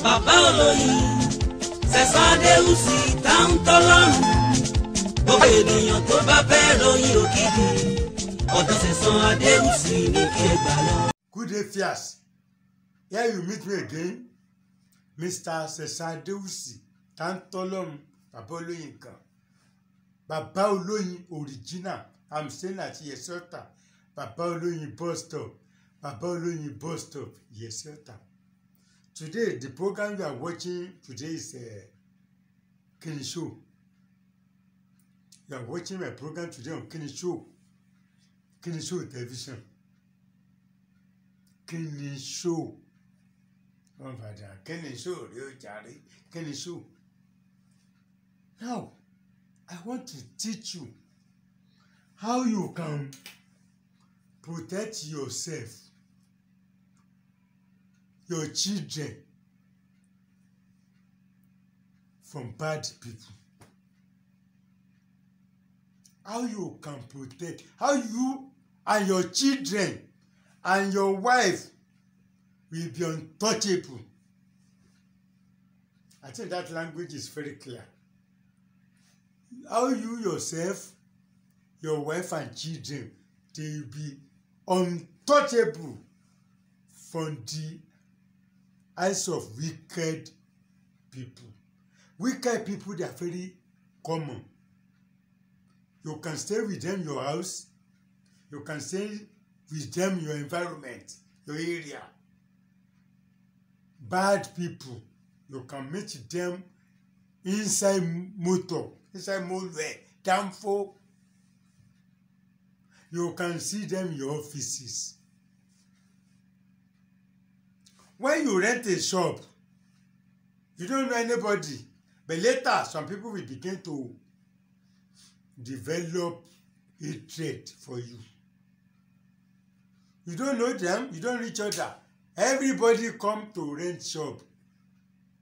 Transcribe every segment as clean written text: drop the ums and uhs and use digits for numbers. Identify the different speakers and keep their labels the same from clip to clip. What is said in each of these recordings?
Speaker 1: bàbá olóyin Sẹ̀san Adéwùsì táwọn tọ́lọ́run gbogbo ènìyàn tó bá fẹ́ ròyìn òkìkí ọ̀dọ̀ Sẹ̀san Adéwùsì ní kí ẹ gbà lọ.
Speaker 2: Good day, Fias. Here you meet me again, Mr. Sẹ̀san Adéwùsì táwọn tọ́lọ́run bàbá olóyin kan. Bàbá olóyin original. I'm staying at Yesota. Bàbá olóyin bus stop. Bàbá olóyin bus stop, Yesota. Today, the program you are watching today is Kini Show. You are watching my program today on Kini Show. Kini Show television. Kini Show. Oh, Father, Kini Show, Kini Show. Now, I want to teach you how you can protect yourself, your children, from bad people. How you can protect, how you and your children and your wife will be untouchable. I think that language is very clear. How you yourself, your wife and children, they will be untouchable from the eyes of wicked people. Wicked people, they are very common. You can stay with them in your house. You can stay with them in your environment, your area. Bad people, you can meet them inside motor, inside motorway, downfall. You can see them in your offices. When you rent a shop, you don't know anybody, but later some people will begin to develop hatred for you. You don't know them, you don't know each other. Everybody come to rent shop.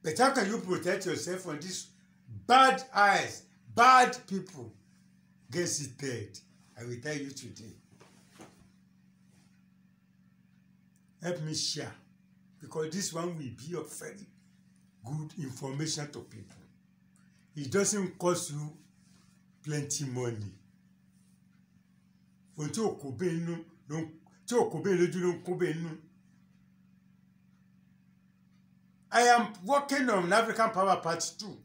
Speaker 2: But how can you protect yourself from these bad eyes, bad people? Guess it dead. I will tell you today. Help me share, because this one will be of very good information to people. It doesn't cost you plenty money. I am working on African Power Part 2,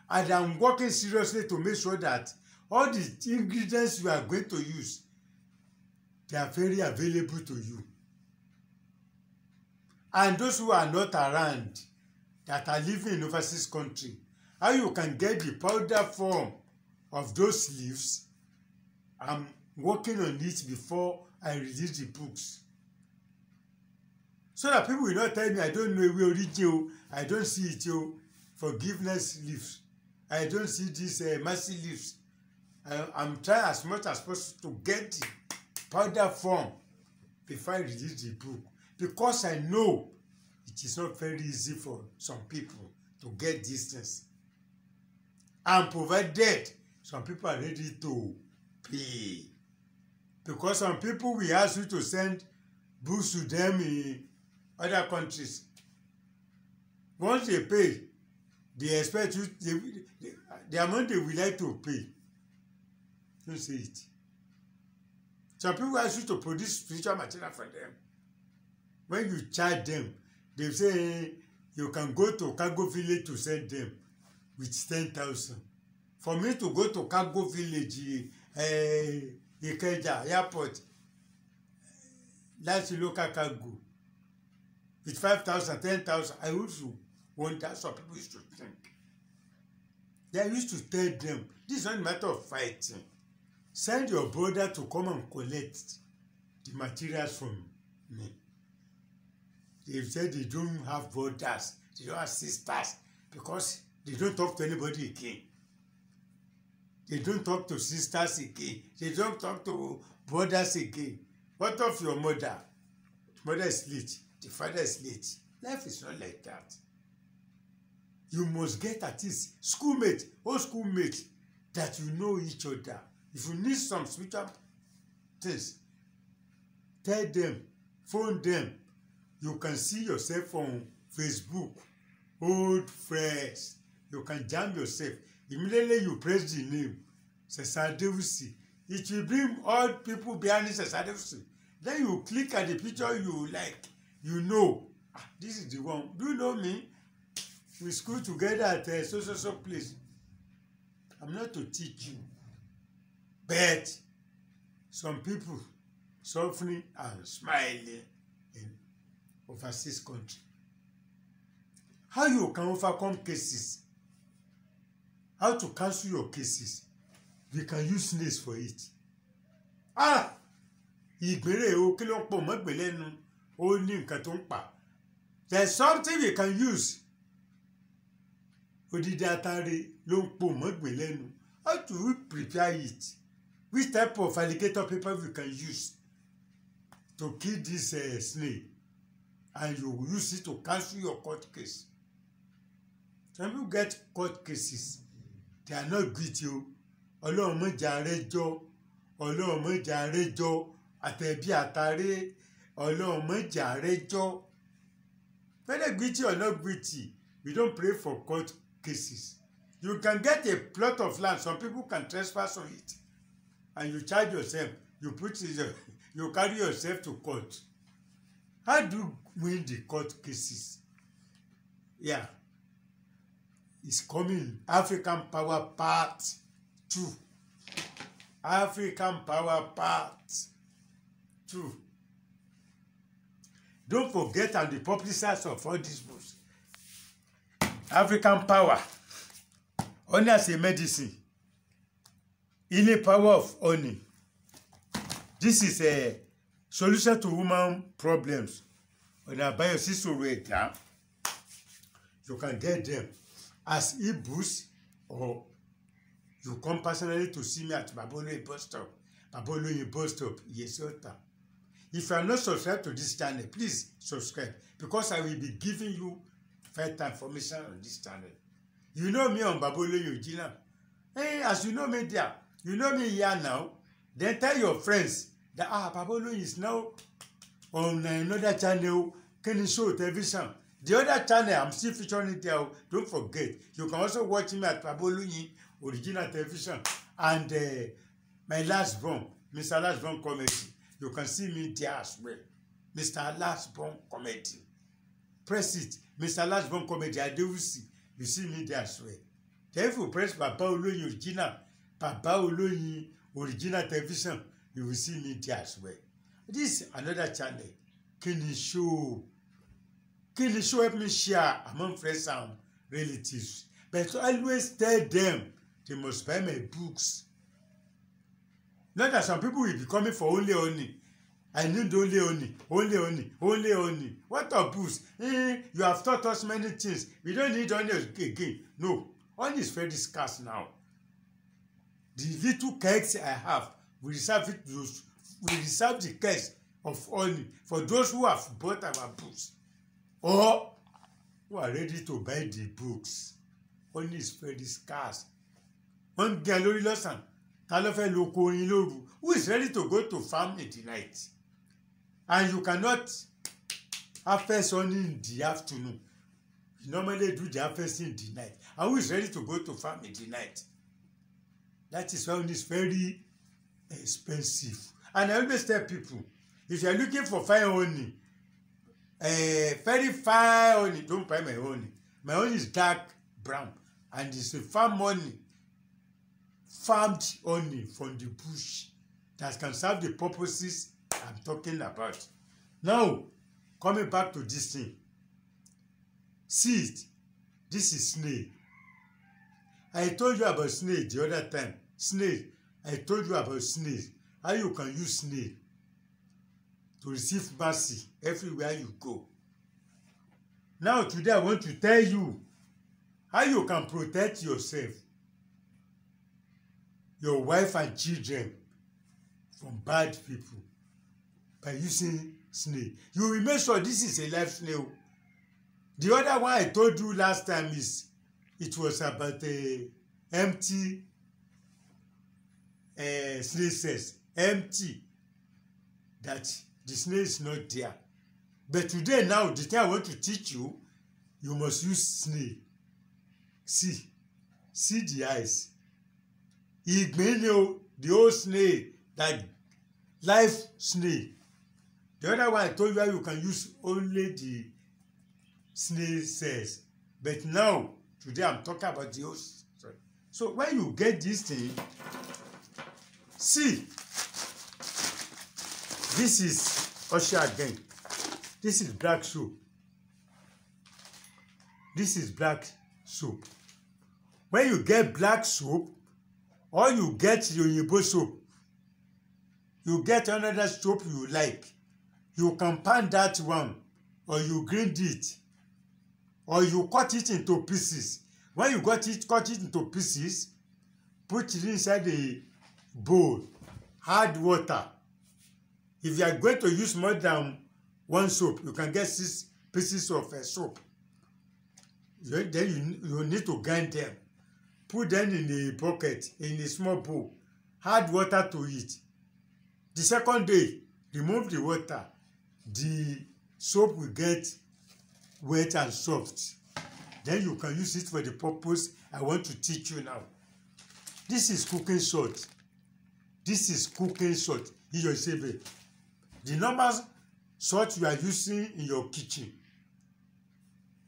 Speaker 2: and I'm working seriously to make sure that all the ingredients you are going to use, they are very available to you. And those who are not around, that are living in overseas country, how you can get the powder form of those leaves, I'm working on it before I release the books. So that people will not tell me, I don't know we origin, I don't see it, forgiveness leaves. I don't see this mercy leaves. I'm trying as much as possible to get the powder form before I release the book, because I know it is not very easy for some people to get these things. And provided some people are ready to pay. Because some people will ask you to send books to them in other countries. Once they pay, they expect you, the amount they would like to pay. Don't say it. Some people ask you to produce spiritual material for them. When you charge them, they say you can go to Cargo Village to send them with 10,000. For me to go to Cargo Village, Ikeja Airport, that's local cargo, with 5,000, 10,000, I also want that. Some people used to think. They used to tell them, this is not a matter of fighting. Send your brother to come and collect the materials from me. They said they don't have brothers, they don't have sisters, because they don't talk to anybody again. They don't talk to sisters again. They don't talk to brothers again. What of your mother? The mother is late, the father is late. Life is not like that. You must get at least schoolmate, old schoolmate, that you know each other. If you need some spiritual things, tell them, phone them. You can see yourself on Facebook. old friends. You can jam yourself. Immediately you press the name, Cesar Adewusi. It will bring all people behind Cesar Adewusi. Then you click at the picture you like. You know, this is the one. Do you know me? We school together at a so place. I'm not to teach you. But some people suffering and smiling in overseas country. How you can overcome cases? How to cancel your cases? We can use snails for it. Ìgbérè o kí ló ń pò mọ́gbè lẹ́nu ó ní nǹkan tó ń pa. There's something we can use. Odidi atare ló ń pò mọ́gbè lẹ́nu. How do we prepare it? Which type of alligator paper we can use to kill this snail? And you will use it to cancel your court case. Some people get court cases. They are not guilty. Ọlọ́run má jẹ́ arẹ́jọ́. Ọlọ́run má jẹ́ arẹ́jọ́. Àtẹ̀bí àtàrẹ. Ọlọ́run má jẹ́ arẹ́jọ́. Whether guilty or not guilty, we don't pray for court cases. You can get a plot of land. Some people can trespass on it. And you charge yourself. You carry yourself to court. How do you win the court cases? Yeah. It's coming. African Power Part 2. African Power Part 2. Don't forget I'm the publicist of all these books. African Power. Honey as a medicine. Healing power of honey. This is a solution to woman problems. Ọ̀nà àbáyọ sí ìṣòro ẹ̀dá. You can get them as e-books or you come personally to see me at Baboloyin bus stop. Baboloyin bus stop, Yesota. If you are not subscribed to this channel, please subscribe because I will be giving you vital information on this channel. You know me on Baboloyin Original. Hey, as you know me there, you know me here now. Then tell your friends that Baboloyin is now on another channel, Kenny Show Television. The other channel, I'm still featuring it there. Don't forget. You can also watch me at Baboloyin Original Television. And my last born, Mr. Last Born Comedy. You can see me there as well. Mr. Last Born Comedy. Press it. Mr. Last Born Comedy. Adewusi. You see me there as well. Then if you press Baba Oloyin Original, Baba Oloyin Original Television, you will see me there as well. This is another channel. Kenny Show. Kenny Show help me share among friends and relatives. But always tell them they must buy my books. Not that some people will be coming for only honey. I need only honey, only honey, only honey. What a boost. You have taught us many things. We don't need honey again. No, honey is very scarce now. The little cakes I have, we reserve it to those. We reserve the cakes of honey for those who have bought our books or who are ready to buy the books. Honey is very scarce. One girl lórí lọ́sàn, ta ló fẹ́ lọ kó oyin lóru? Who is ready to go to farm in the night? And you cannot harvest honey in the afternoon. You normally do the harvesting in the night. And who is ready to go to farm in the night? That is why honey is very expensive. And I always tell people, if you are looking for fine honey, very fine honey, don't buy my honey. My honey is dark brown and it's a farm honey, farmed honey from the bush that can serve the purposes I'm talking about. Now, coming back to this thing. See it. This is snail. I told you about snail the other time. Snail. I told you about snail. How you can use snail to receive mercy everywhere you go. Now today I want to tell you how you can protect yourself, your wife and children from bad people by using snail. You will make sure this is a live snail. The other one I told you last time is it was about a empty snail cells. Empty, that the snail is not there. But today now the thing I want to teach you you must use snail. See the eyes. Ìgbín ni o, the old snail, that live snail. The other one I told you you can use only the snail cells. But now, today I'm talking about the old. So when you get this thing, see, this is Usher again. This is black soap. This is black soap. When you get black soap, or you get the Oyinbo soap, you get another soap you like, you can pound that one, or you grind it, or you cut it into pieces. When you cut it into pieces, put it inside a bowl, add water. If you are going to use more than one soap, you can get 6 pieces of soap. Then you need to grind them. Put them in a bucket, in a small bowl. Add water to it. The second day, remove the water. The soap will get wet and soft. Then you can use it for the purpose I want to teach you now. This is cooking salt. This is cooking salt. The normal salt you are using in your kitchen,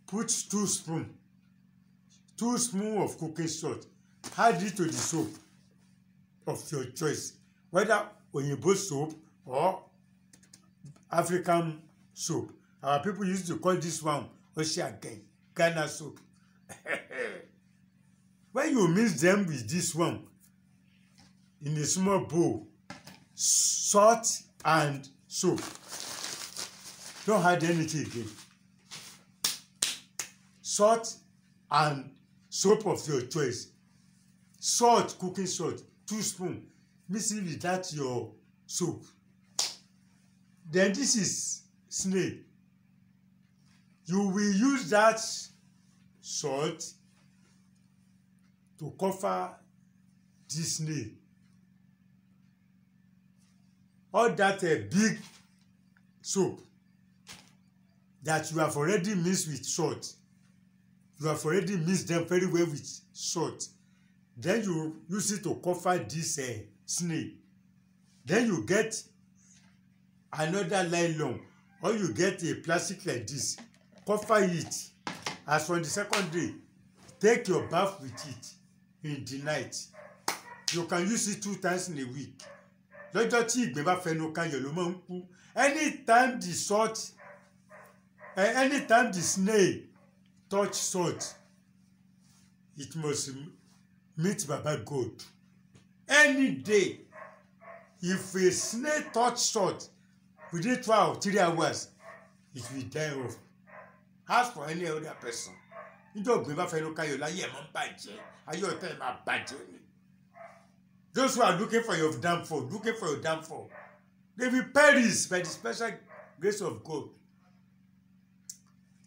Speaker 2: put 2 spoons. 2 spoons of cooking salt. Add it to the soap of your choice, whether Oyinbo soap or African soap. Our people used to call this one Oshiagen, Ghana soap. When you mix them with this one in a small bowl, salt and soap, don't add anything again. Salt and soap of your choice. Salt, cooking salt, 2 spoons. Mix it with that your soap. Then this is snail. You will use that salt to cover this snail. All that big soap that you have already mixed with salt. You have already mixed them very well with salt. Then you use it to cover this snail. Then you get another nylon, or you get a plastic like this. Cover it. As for the second day, take your bath with it in the night. You can use it 2 times in a week. Lọ́jọ́ tí ìgbín bá fẹnu kan yẹ̀ ló máa ń kú. Anytime the snail touch salt, it must meet Baba God. Any day, if a snail touch salt within 12 or 3 hours, it will die off. Ask for any other person. Níjọ́ ìgbín bá fẹnu kan yẹ̀ láyé ẹ̀ máa ń bàjẹ́. Ayé ọ̀tá ẹ̀ máa bàjẹ́ ni. Those who are looking for your downfall, they will perish by the special grace of God.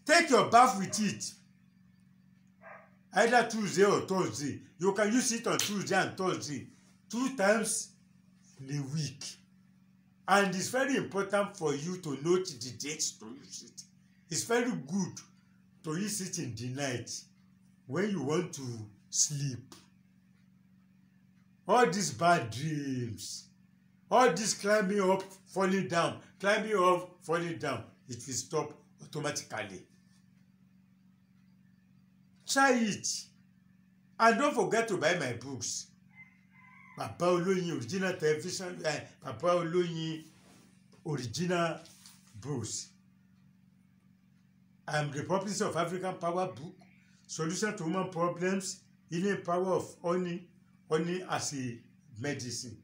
Speaker 2: Take your bath with it, either Tuesday or Thursday. You can use it on Tuesday and Thursday, 2 times in a week. And it's very important for you to note the dates to use it. It's very good to use it in the night when you want to sleep. All these bad dreams, all this climbing up, falling down, climbing up, falling down, it will stop automatically. Try it. And don't forget to buy my books. Baba Oloyin Original Television, Baba Oloyin Original Books. I am the publisher of African Power Book, Solution to Human Problems, Healing Power of Honey as a Medicine.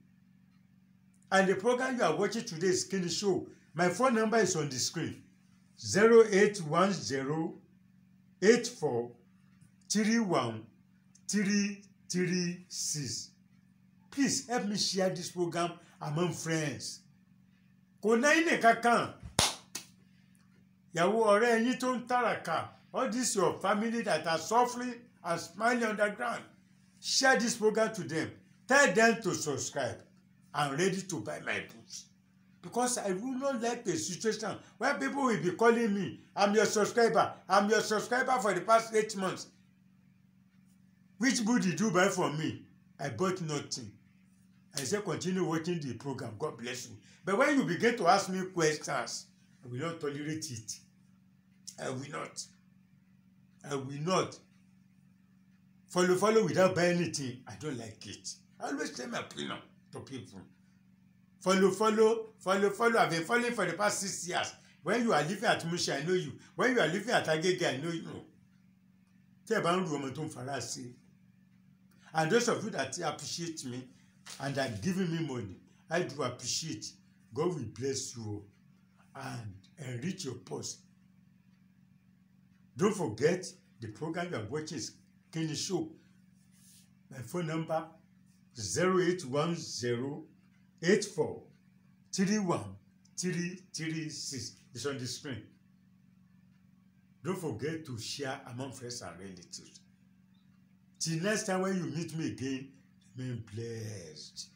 Speaker 2: And the program you are watching today is Skinny Show. My phone number is on the screen. 0810 84 31 336. Please help me share this program among friends. Kò náà ní kankan. Yàwó ọ̀rẹ́ yín tó ń tàràkà. All this your family that are suffering and smiling on the ground. Share this program to them. Tell them to subscribe. I'm ready to buy my books. because I will not like the situation where people will be calling me, I'm your subscriber for the past 8 months. Which book did you buy from me? I bought nothing. I say continue watching the program, God bless you. But when you begin to ask me questions, I will not tolerate it. I will not. Follow without buying anything, I don't like it. I always tell my opinion to people. Follow. I've been following for the past 6 years. When you are living at Musha, I know you. When you are living at Agege, I know you. And those of you that appreciate me and are giving me money, I do appreciate. God will bless you and enrich your purse. Don't forget the program you are watching is Kenny Show. My phone number 08108431336 is on the screen. Don't forget to share among friends and relatives. Till next time when you meet me again, remain blessed.